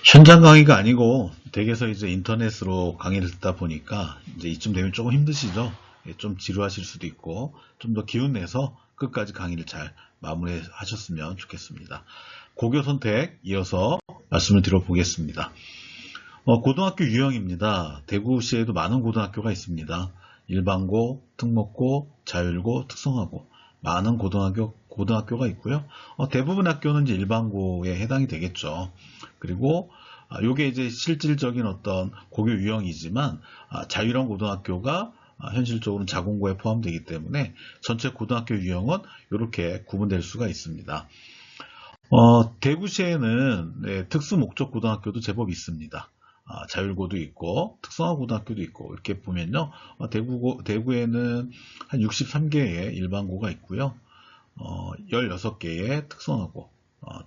현장 강의가 아니고 댁에서 이제 인터넷으로 강의를 듣다 보니까 이제 이쯤 되면 조금 힘드시죠? 예, 좀 지루하실 수도 있고 좀 더 기운 내서 끝까지 강의를 잘 마무리하셨으면 좋겠습니다. 고교 선택 이어서 말씀을 드려보겠습니다. 고등학교 유형입니다. 대구시에도 많은 고등학교가 있습니다. 일반고, 특목고, 자율고, 특성화고 많은 고등학교가 있고요. 대부분 학교는 이제 일반고에 해당이 되겠죠. 그리고 요게 이제 실질적인 어떤 고교 유형이지만 자율형 고등학교가 현실적으로는 자공고에 포함되기 때문에 전체 고등학교 유형은 이렇게 구분될 수가 있습니다. 대구시에는 네, 특수 목적 고등학교도 제법 있습니다. 자율고도 있고 특성화 고등학교도 있고 이렇게 보면요, 대구에는 한 63개의 일반고가 있고요, 16개의 특성화고,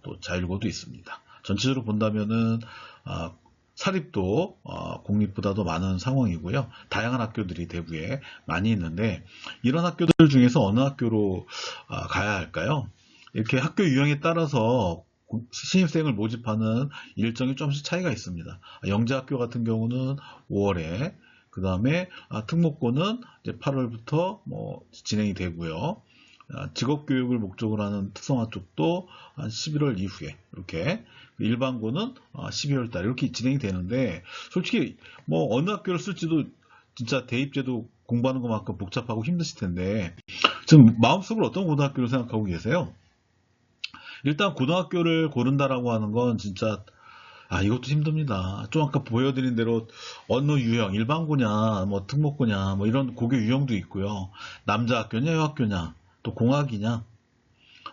또 자율고도 있습니다. 전체적으로 본다면은 사립도 공립보다도 많은 상황이고요. 다양한 학교들이 대구에 많이 있는데 이런 학교들 중에서 어느 학교로 가야 할까요? 이렇게 학교 유형에 따라서 신입생을 모집하는 일정이 조금씩 차이가 있습니다. 영재학교 같은 경우는 5월에, 그 다음에 특목고는 이제 8월부터 진행이 되고요. 직업교육을 목적으로 하는 특성화 쪽도 한 11월 이후에 이렇게, 일반고는 12월 달 이렇게 진행이 되는데, 솔직히 어느 학교를 쓸지도 진짜 대입제도 공부하는 것만큼 복잡하고 힘드실 텐데 지금 마음속으로 어떤 고등학교를 생각하고 계세요? 일단 고등학교를 고른다라고 하는 건 진짜 이것도 힘듭니다. 좀 아까 보여드린 대로 어느 유형, 일반고냐, 특목고냐, 이런 고교 유형도 있고요. 남자 학교냐, 여학교냐, 또 공학이냐,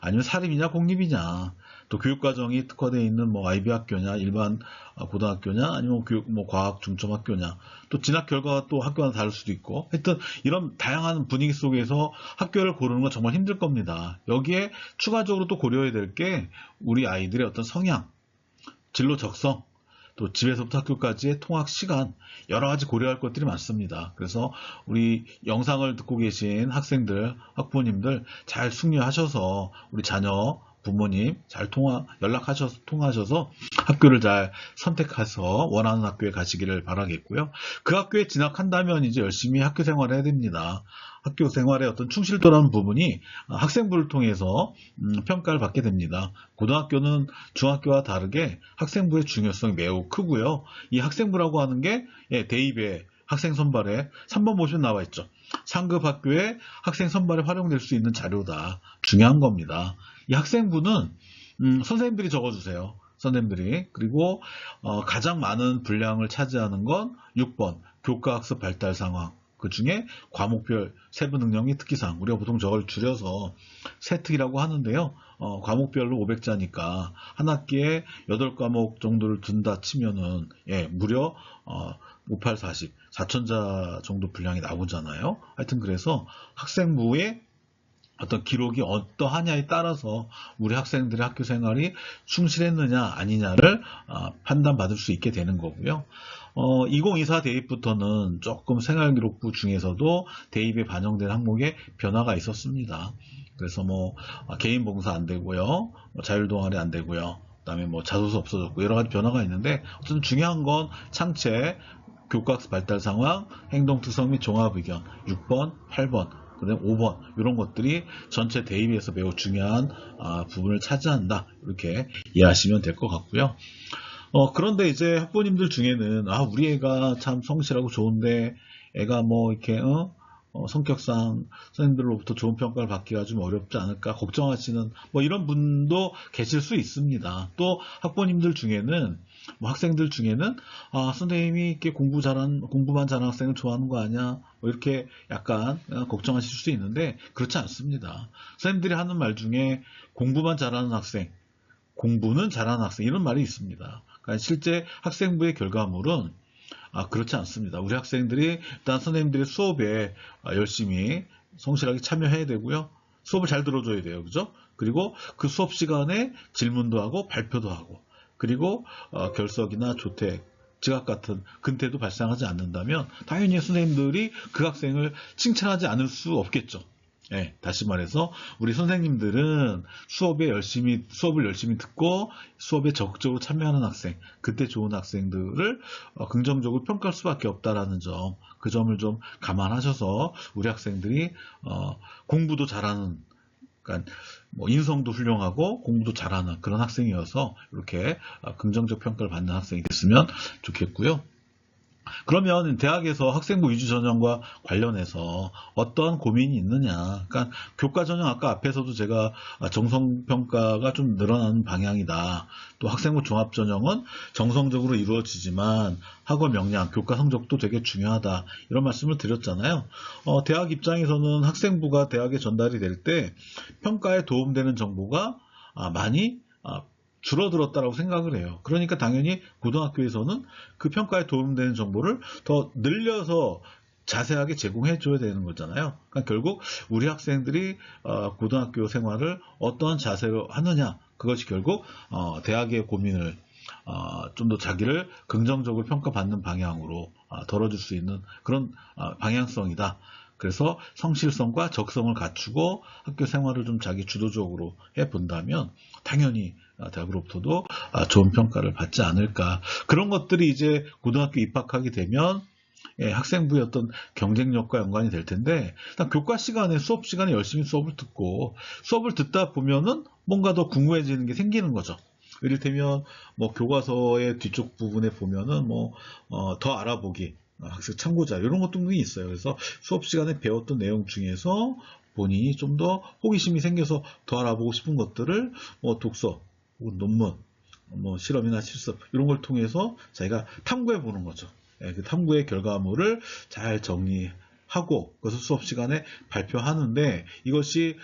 아니면 사립이냐, 공립이냐, 또 교육과정이 특화되어 있는 IB 학교냐, 일반 고등학교냐, 아니면 과학 중점학교냐, 또 진학 결과가 또 학교마다 다를 수도 있고, 하여튼 이런 다양한 분위기 속에서 학교를 고르는 건 정말 힘들 겁니다. 여기에 추가적으로 또 고려해야 될 게 우리 아이들의 어떤 성향, 진로 적성, 또 집에서부터 학교까지의 통학 시간, 여러 가지 고려할 것들이 많습니다. 그래서 우리 영상을 듣고 계신 학생들, 학부모님들 잘 숙려하셔서 우리 자녀, 부모님 잘 통화하셔서 학교를 잘 선택해서 원하는 학교에 가시기를 바라겠고요. 그 학교에 진학한다면 이제 열심히 학교 생활을 해야 됩니다. 학교 생활의 어떤 충실도라는 부분이 학생부를 통해서 평가를 받게 됩니다. 고등학교는 중학교와 다르게 학생부의 중요성이 매우 크고요. 이 학생부라고 하는 게 대입에 학생 선발에 3번 보시면 나와 있죠. 상급 학교의 학생 선발에 활용될 수 있는 자료다. 중요한 겁니다. 이 학생부는 선생님들이 적어주세요. 선생님들이. 그리고 가장 많은 분량을 차지하는 건 6번 교과학습 발달 상황. 그 중에 과목별 세부 능력이 특기사항, 우리가 보통 저걸 줄여서 세특이라고 하는데요. 과목별로 500자니까 한 학기에 8과목 정도를 둔다 치면은 무려 58, 40, 4000자 정도 분량이 나오잖아요. 하여튼 그래서 학생부의 어떤 기록이 어떠하냐에 따라서 우리 학생들의 학교 생활이 충실했느냐 아니냐를 판단받을 수 있게 되는 거고요. 2024 대입부터는 조금 생활기록부 중에서도 대입에 반영된 항목에 변화가 있었습니다. 그래서 개인 봉사 안 되고요, 자율동아리 안 되고요, 그다음에 자소서 없어졌고 여러 가지 변화가 있는데, 어쨌든 중요한 건 창체, 교과학습 발달 상황, 행동 특성 및 종합 의견 6번, 8번, 그다음에 5번 이런 것들이 전체 대입에서 매우 중요한 부분을 차지한다, 이렇게 이해하시면 될 것 같고요. 그런데 이제 학부모님들 중에는 우리 애가 참 성실하고 좋은데 애가 이렇게 성격상 선생님들로부터 좋은 평가를 받기가 좀 어렵지 않을까 걱정하시는 이런 분도 계실 수 있습니다. 또 학부모님들 중에는 학생들 중에는 선생님이 이렇게 공부만 잘하는 학생을 좋아하는 거 아니야, 이렇게 약간 걱정하실 수 있는데 그렇지 않습니다. 선생님들이 하는 말 중에 공부만 잘하는 학생, 공부는 잘하는 학생, 이런 말이 있습니다. 그러니까 실제 학생부의 결과물은 그렇지 않습니다. 우리 학생들이 일단 선생님들의 수업에 열심히 성실하게 참여해야 되고요. 수업을 잘 들어줘야 돼요. 그죠? 그리고 그 수업 시간에 질문도 하고 발표도 하고, 그리고 결석이나 조퇴, 지각 같은 근태도 발생하지 않는다면 당연히 선생님들이 그 학생을 칭찬하지 않을 수 없겠죠. 다시 말해서 우리 선생님들은 수업을 열심히 듣고 수업에 적극적으로 참여하는 학생, 그때 좋은 학생들을 긍정적으로 평가할 수밖에 없다라는 점, 그 점을 좀 감안하셔서 우리 학생들이 공부도 잘하는, 그러니까 뭐 인성도 훌륭하고 공부도 잘하는 그런 학생이어서 이렇게 긍정적 평가를 받는 학생이 됐으면 좋겠고요. 그러면 대학에서 학생부 위주 전형과 관련해서 어떤 고민이 있느냐. 그러니까 교과 전형 아까 앞에서도 제가 정성평가가 좀 늘어나는 방향이다. 또 학생부 종합 전형은 정성적으로 이루어지지만 학업 역량, 교과 성적도 되게 중요하다. 이런 말씀을 드렸잖아요. 대학 입장에서는 학생부가 대학에 전달이 될 때 평가에 도움되는 정보가 많이 줄어들었다라고 생각을 해요. 그러니까 당연히 고등학교에서는 그 평가에 도움되는 정보를 더 늘려서 자세하게 제공해 줘야 되는 거잖아요. 그러니까 결국 우리 학생들이 고등학교 생활을 어떤 자세로 하느냐, 그것이 결국 대학의 고민을 좀 더 자기를 긍정적으로 평가받는 방향으로 덜어줄 수 있는 그런 방향성이다. 그래서 성실성과 적성을 갖추고 학교 생활을 좀 자기 주도적으로 해본다면 당연히 대학으로부터도 좋은 평가를 받지 않을까. 그런 것들이 이제 고등학교 입학하게 되면 학생부의 어떤 경쟁력과 연관이 될 텐데, 일단 교과 시간에, 수업 시간에 열심히 수업을 듣고, 수업을 듣다 보면은 뭔가 더 궁금해지는 게 생기는 거죠. 이를테면, 뭐, 교과서의 뒤쪽 부분에 보면은 더 알아보기, 학생 참고자, 이런 것도 있어요. 그래서 수업 시간에 배웠던 내용 중에서 본인이 좀 더 호기심이 생겨서 더 알아보고 싶은 것들을 독서, 논문, 실험이나 실습 이런 걸 통해서 자기가 탐구해 보는 거죠. 그 탐구의 결과물을 잘 정리하고 그것을 수업 시간에 발표하는데 이것이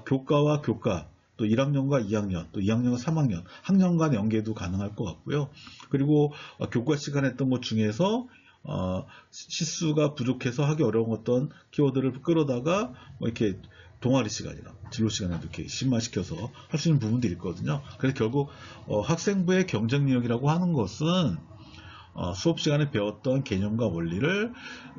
교과와 교과 또 1학년과 2학년 또 2학년과 3학년 학년 간 연계도 가능할 것 같고요. 그리고 교과 시간에 했던 것 중에서 시수가 부족해서 하기 어려운 어떤 키워드를 끌어다가 이렇게 동아리 시간이나 진로 시간에 이렇게 심화시켜서 할 수 있는 부분들이 있거든요. 그래서 결국 학생부의 경쟁력이라고 하는 것은 수업 시간에 배웠던 개념과 원리를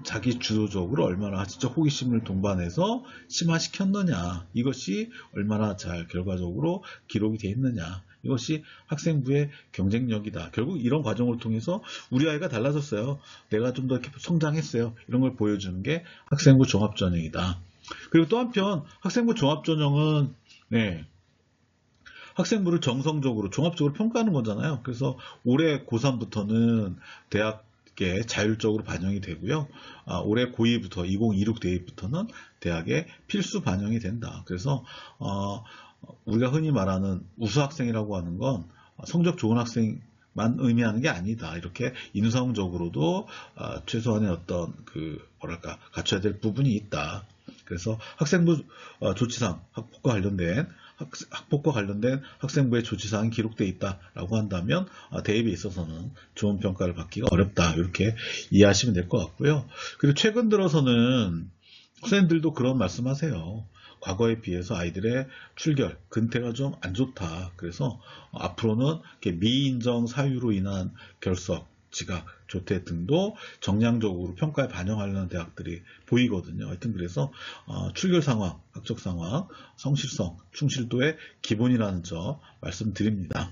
자기 주도적으로 얼마나 지적 호기심을 동반해서 심화시켰느냐, 이것이 얼마나 잘 결과적으로 기록이 되어 있느냐, 이것이 학생부의 경쟁력이다. 결국 이런 과정을 통해서 우리 아이가 달라졌어요. 내가 좀 더 이렇게 성장했어요. 이런 걸 보여주는 게 학생부 종합전형이다. 그리고 또 한편 학생부 종합전형은 학생부를 정성적으로 종합적으로 평가하는 거잖아요. 그래서 올해 고3부터는 대학에 자율적으로 반영이 되고요. 올해 고2부터 2026 대입부터는 대학에 필수 반영이 된다. 그래서 우리가 흔히 말하는 우수학생이라고 하는 건 성적 좋은 학생만 의미하는 게 아니다. 이렇게 인성적으로도 최소한의 어떤 갖춰야 될 부분이 있다. 그래서 학생부 조치상 학폭과 관련된 학생부의 조치사항이 기록되어 있다라고 한다면 대입에 있어서는 좋은 평가를 받기가 어렵다. 이렇게 이해하시면 될 것 같고요. 그리고 최근 들어서는 선생님들도 그런 말씀하세요. 과거에 비해서 아이들의 출결, 근태가 좀 안 좋다. 그래서 앞으로는 미인정 사유로 인한 결석, 지각, 조퇴 등도 정량적으로 평가에 반영하려는 대학들이 보이거든요. 하여튼 그래서 출결 상황, 학적 상황, 성실성, 충실도의 기본이라는 점 말씀드립니다.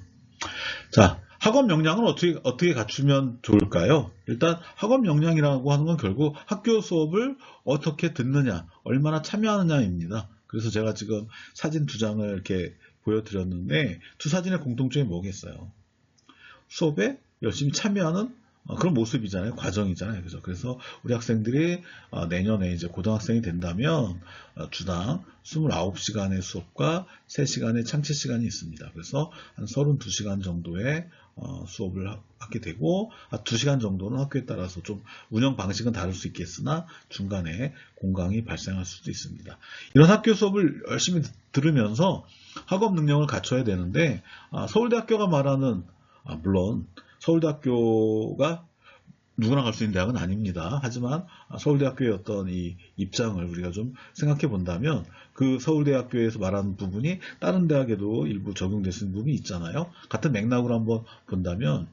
자, 학업 역량은 어떻게 갖추면 좋을까요? 일단 학업 역량이라고 하는 건 결국 학교 수업을 어떻게 듣느냐, 얼마나 참여하느냐입니다. 그래서 제가 지금 사진 2장을 이렇게 보여드렸는데 두 사진의 공통점이 뭐겠어요? 수업에 열심히 참여하는 그런 모습이잖아요. 과정이잖아요. 그래서 우리 학생들이 내년에 이제 고등학생이 된다면 주당 29시간의 수업과 3시간의 창체 시간이 있습니다. 그래서 한 32시간 정도의 수업을 하게 되고 2시간 정도는 학교에 따라서 좀 운영 방식은 다를 수 있겠으나 중간에 공강이 발생할 수도 있습니다. 이런 학교 수업을 열심히 들으면서 학업 능력을 갖춰야 되는데 서울대학교가 말하는 물론 서울대학교가 누구나 갈 수 있는 대학은 아닙니다. 하지만 서울대학교의 어떤 이 입장을 우리가 좀 생각해 본다면 그 서울대학교에서 말하는 부분이 다른 대학에도 일부 적용될 수 있는 부분이 있잖아요. 같은 맥락으로 한번 본다면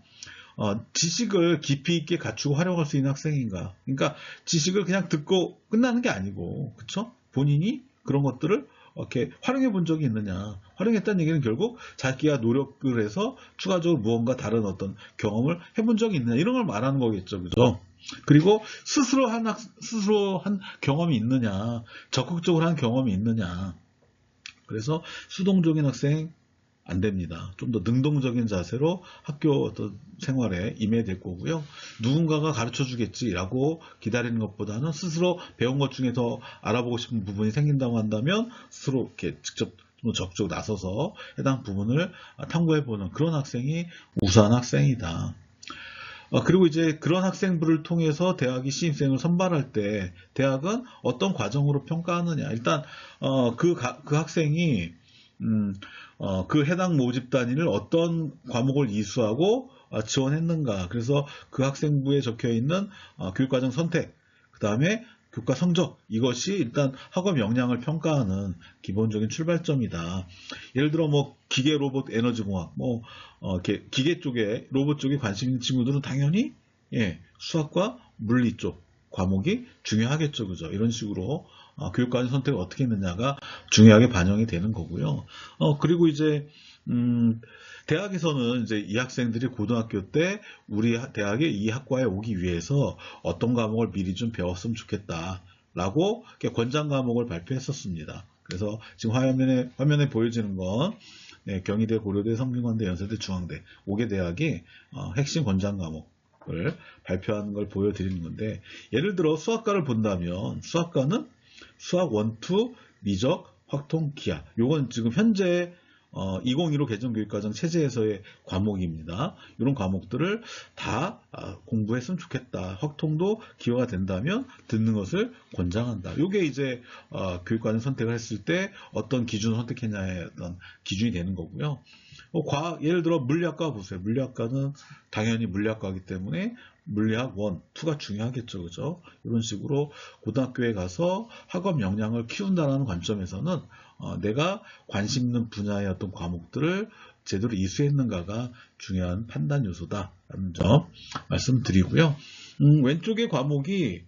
지식을 깊이 있게 갖추고 활용할 수 있는 학생인가. 그러니까 지식을 그냥 듣고 끝나는 게 아니고, 그쵸? 본인이 그런 것들을 이렇게 활용해 본 적이 있느냐. 활용했다는 얘기는 결국 자기가 노력을 해서 추가적으로 무언가 다른 어떤 경험을 해본 적이 있느냐. 이런 걸 말하는 거겠죠. 그죠? 그리고 스스로 한 경험이 있느냐. 적극적으로 한 경험이 있느냐. 그래서 수동적인 학생 안 됩니다. 좀 더 능동적인 자세로 학교 어떤 생활에 임해야 될 거고요. 누군가가 가르쳐 주겠지라고 기다리는 것보다는 스스로 배운 것 중에 더 알아보고 싶은 부분이 생긴다고 한다면 스스로 이렇게 직접 적극 나서서 해당 부분을 탐구해보는 그런 학생이 우수한 학생이다. 그리고 이제 그런 학생부를 통해서 대학이 신입생을 선발할 때 대학은 어떤 과정으로 평가하느냐. 일단 그 학생이 그 해당 모집 단위를 어떤 과목을 이수하고 지원했는가. 그래서 그 학생부에 적혀 있는 교육과정 선택, 그 다음에 교과 성적, 이것이 일단 학업 역량을 평가하는 기본적인 출발점이다. 예를 들어 뭐 기계, 로봇, 에너지공학, 이렇게 기계 쪽에 로봇 쪽에 관심 있는 친구들은 당연히 수학과 물리 쪽 과목이 중요하겠죠, 그죠? 이런 식으로 교육과정 선택을 어떻게 했느냐가 중요하게 반영이 되는 거고요. 그리고 이제 대학에서는 이제 이 학생들이 고등학교 때 우리 대학에 이 학과에 오기 위해서 어떤 과목을 미리 좀 배웠으면 좋겠다라고 권장 과목을 발표했었습니다. 그래서 지금 화면에 보여지는 건 경희대, 고려대, 성균관대, 연세대, 중앙대 5개 대학이 핵심 권장 과목을 발표하는 걸 보여드리는 건데, 예를 들어 수학과를 본다면 수학과는 수학 1, 2, 미적, 확통, 기하. 요건 지금 현재 2015 개정교육과정 체제에서의 과목입니다. 이런 과목들을 다 공부했으면 좋겠다. 확통도 기여가 된다면 듣는 것을 권장한다. 이게 이제 교육과정 선택을 했을 때 어떤 기준을 선택했냐의 어떤 기준이 되는 거고요. 예를 들어 물리학과 보세요. 물리학과는 당연히 물리학과이기 때문에 물리학 1, 2가 중요하겠죠. 그죠? 이런 식으로 고등학교에 가서 학업 역량을 키운다는 관점에서는 내가 관심 있는 분야의 어떤 과목들을 제대로 이수했는가가 중요한 판단 요소다라는 점 말씀드리고요. 왼쪽의 과목이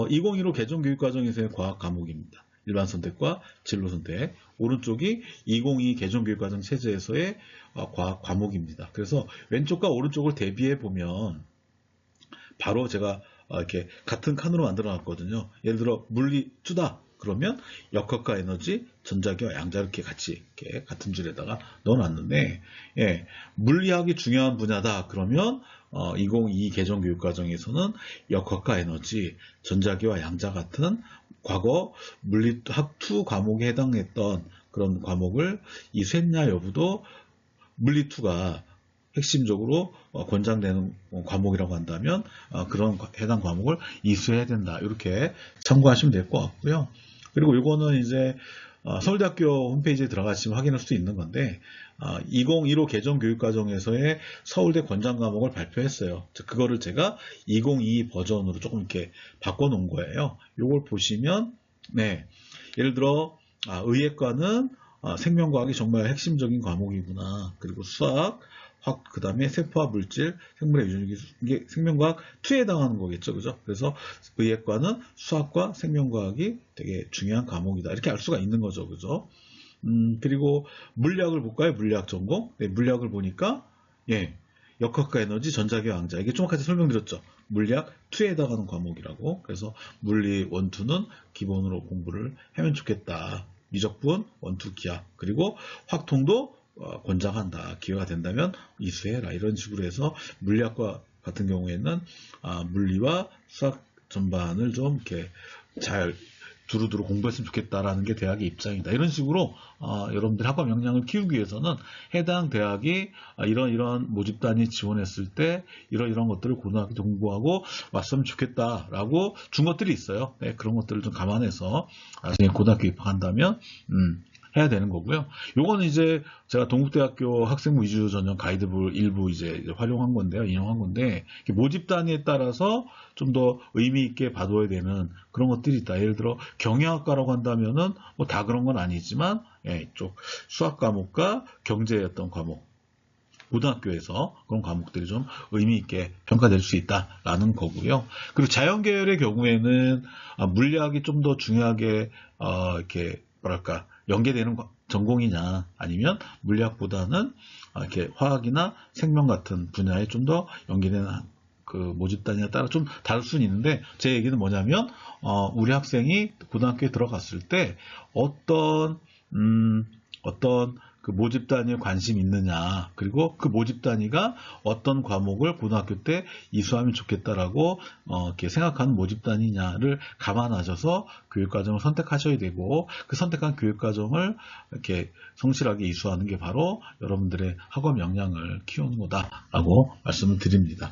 2015 개정교육과정에서의 과학 과목입니다. 일반 선택과 진로 선택. 오른쪽이 2022 개정교육과정 체제에서의 과학 과목입니다. 그래서 왼쪽과 오른쪽을 대비해 보면 바로 제가 이렇게 같은 칸으로 만들어 놨거든요. 예를 들어 물리 2다. 그러면 역학과 에너지, 전자기와 양자 이렇게 같이 이렇게 같은 줄에다가 넣어놨는데, 물리학이 중요한 분야다. 그러면 2022 개정교육과정에서는 역학과 에너지, 전자기와 양자 같은 과거 물리학 2 과목에 해당했던 그런 과목을 이수했냐 여부도 물리 2가 핵심적으로 권장되는 과목이라고 한다면 그런 해당 과목을 이수해야 된다. 이렇게 참고하시면 될 것 같고요. 그리고 이거는 이제 서울대학교 홈페이지에 들어가시면 확인할 수 있는 건데 2015 개정교육과정에서의 서울대 권장 과목을 발표했어요. 그거를 제가 2022 버전으로 조금 이렇게 바꿔놓은 거예요. 이걸 보시면 예를 들어 의예과는 생명과학이 정말 핵심적인 과목이구나. 그리고 수학, 그 다음에 세포와 물질, 생물의 유전기, 이게 생명과학 2에 해당하는 거겠죠. 그죠? 그래서 의예과는 수학과 생명과학이 되게 중요한 과목이다. 이렇게 알 수가 있는 거죠. 그죠? 그리고 물리학을 볼까요? 물리학 전공. 물리학을 보니까, 역학과 에너지, 전자기와 양자. 이게 좀 아까 설명드렸죠. 물리학 2에 해당하는 과목이라고. 그래서 물리 1, 2는 기본으로 공부를 하면 좋겠다. 미적분, 1, 2 기하. 그리고 확통도 권장한다. 기회가 된다면 이수해라. 이런 식으로 해서 물리학과 같은 경우에는 물리와 수학 전반을 좀 이렇게 잘 두루두루 공부했으면 좋겠다라는 게 대학의 입장이다. 이런 식으로 여러분들 학업 역량을 키우기 위해서는 해당 대학이 이런 모집단이 지원했을 때 이런 것들을 고등학교 때 공부하고 왔으면 좋겠다라고 준 것들이 있어요. 그런 것들을 좀 감안해서 나중에 고등학교 입학한다면 해야 되는 거고요. 요거는 이제 제가 동국대학교 학생부 위주 전형 가이드북 일부 이제 활용한 건데요. 인용한 건데, 모집 단위에 따라서 좀 더 의미 있게 봐둬야 되는 그런 것들이 있다. 예를 들어 경영학과라고 한다면은 뭐 다 그런 건 아니지만, 이쪽 수학 과목과 경제였던 과목, 고등학교에서 그런 과목들이 좀 의미 있게 평가될 수 있다라는 거고요. 그리고 자연계열의 경우에는 물리학이 좀 더 중요하게 이렇게 뭐랄까 연계되는 전공이냐 아니면 물리학보다는 이렇게 화학이나 생명 같은 분야에 좀 더 연계되는 그 모집단에 따라 좀 다를 수는 있는데 제 얘기는 뭐냐면 우리 학생이 고등학교에 들어갔을 때 어떤 그 모집 단위에 관심이 있느냐 그리고 그 모집 단위가 어떤 과목을 고등학교 때 이수하면 좋겠다라고 이렇게 생각하는 모집 단위냐를 감안하셔서 교육과정을 선택하셔야 되고 그 선택한 교육과정을 이렇게 성실하게 이수하는 게 바로 여러분들의 학업 역량을 키우는 거다라고 말씀을 드립니다.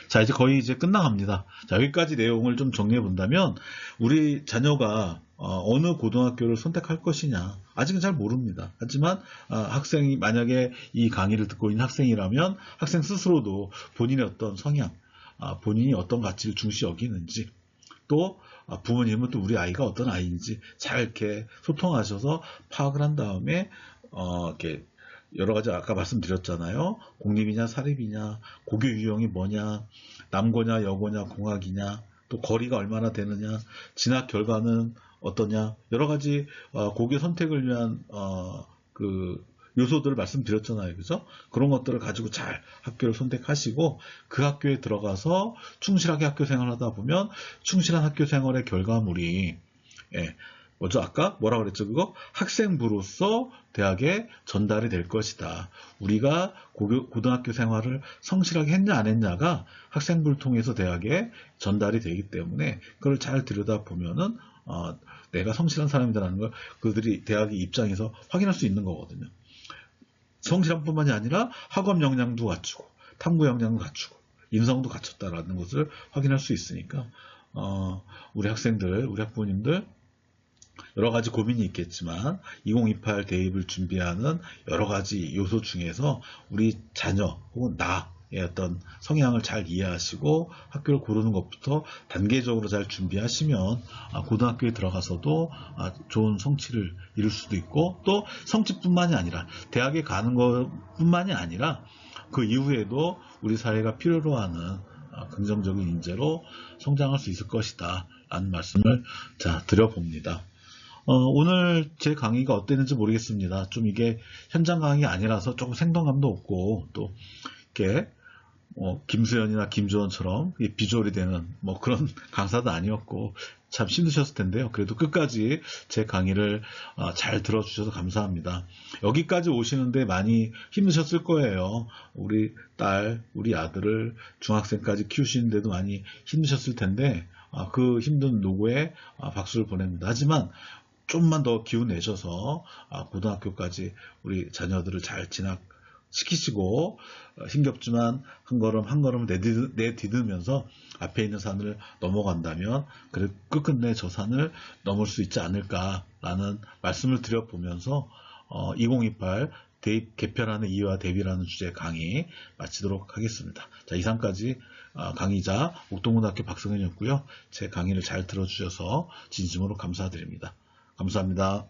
자, 이제 거의 이제 끝나갑니다. 자, 여기까지 내용을 좀 정리해 본다면 우리 자녀가 어느 고등학교를 선택할 것이냐 아직은 잘 모릅니다. 하지만 학생이 만약에 이 강의를 듣고 있는 학생이라면 학생 스스로도 본인의 어떤 성향, 본인이 어떤 가치를 중시 여기는지 또 부모님은 또 우리 아이가 어떤 아이인지 잘 이렇게 소통하셔서 파악을 한 다음에 이렇게 여러 가지 아까 말씀드렸잖아요. 공립이냐 사립이냐 고교 유형이 뭐냐 남고냐 여고냐 공학이냐 또 거리가 얼마나 되느냐 진학 결과는 어떠냐 여러 가지 고교 선택을 위한 그 요소들을 말씀드렸잖아요. 그죠? 그런 것들을 가지고 잘 학교를 선택하시고 그 학교에 들어가서 충실하게 학교 생활을 하다 보면 충실한 학교 생활의 결과물이 먼저 아까 뭐라 그랬죠? 그거 학생부로서 대학에 전달이 될 것이다. 우리가 고등학교 생활을 성실하게 했냐 안 했냐가 학생부를 통해서 대학에 전달이 되기 때문에 그걸 잘 들여다보면은 내가 성실한 사람이다라는 걸 그들이 대학의 입장에서 확인할 수 있는 거거든요. 성실함뿐만이 아니라 학업 역량도 갖추고 탐구 역량도 갖추고 인성도 갖췄다라는 것을 확인할 수 있으니까 우리 학생들, 우리 학부모님들 여러 가지 고민이 있겠지만 2028 대입을 준비하는 여러 가지 요소 중에서 우리 자녀 혹은 나의 어떤 성향을 잘 이해하시고 학교를 고르는 것부터 단계적으로 잘 준비하시면 고등학교에 들어가서도 좋은 성취를 이룰 수도 있고 또 성취뿐만이 아니라 대학에 가는 것뿐만이 아니라 그 이후에도 우리 사회가 필요로 하는 긍정적인 인재로 성장할 수 있을 것이다 라는 말씀을 드려봅니다. 오늘 제 강의가 어땠는지 모르겠습니다. 좀 이게 현장 강의 아니라서 조금 생동감도 없고 또 이렇게 김수현이나 김조원처럼 비주얼이 되는 그런 강사도 아니었고 참 힘드셨을 텐데요. 그래도 끝까지 제 강의를 잘 들어주셔서 감사합니다. 여기까지 오시는데 많이 힘드셨을 거예요. 우리 딸, 우리 아들을 중학생까지 키우시는데도 많이 힘드셨을 텐데 그 힘든 노고에 박수를 보냅니다. 하지만 좀만 더 기운 내셔서 고등학교까지 우리 자녀들을 잘 진학시키시고 힘겹지만 한 걸음 한 걸음을 내디디면서 앞에 있는 산을 넘어간다면 그래 끝끝내 저 산을 넘을 수 있지 않을까라는 말씀을 드려보면서 2028 대입 개편하는 이유와 대비라는 주제 강의 마치도록 하겠습니다. 자, 이상까지 강의자 옥동고등학교 박성현이었고요. 제 강의를 잘 들어주셔서 진심으로 감사드립니다. 감사합니다.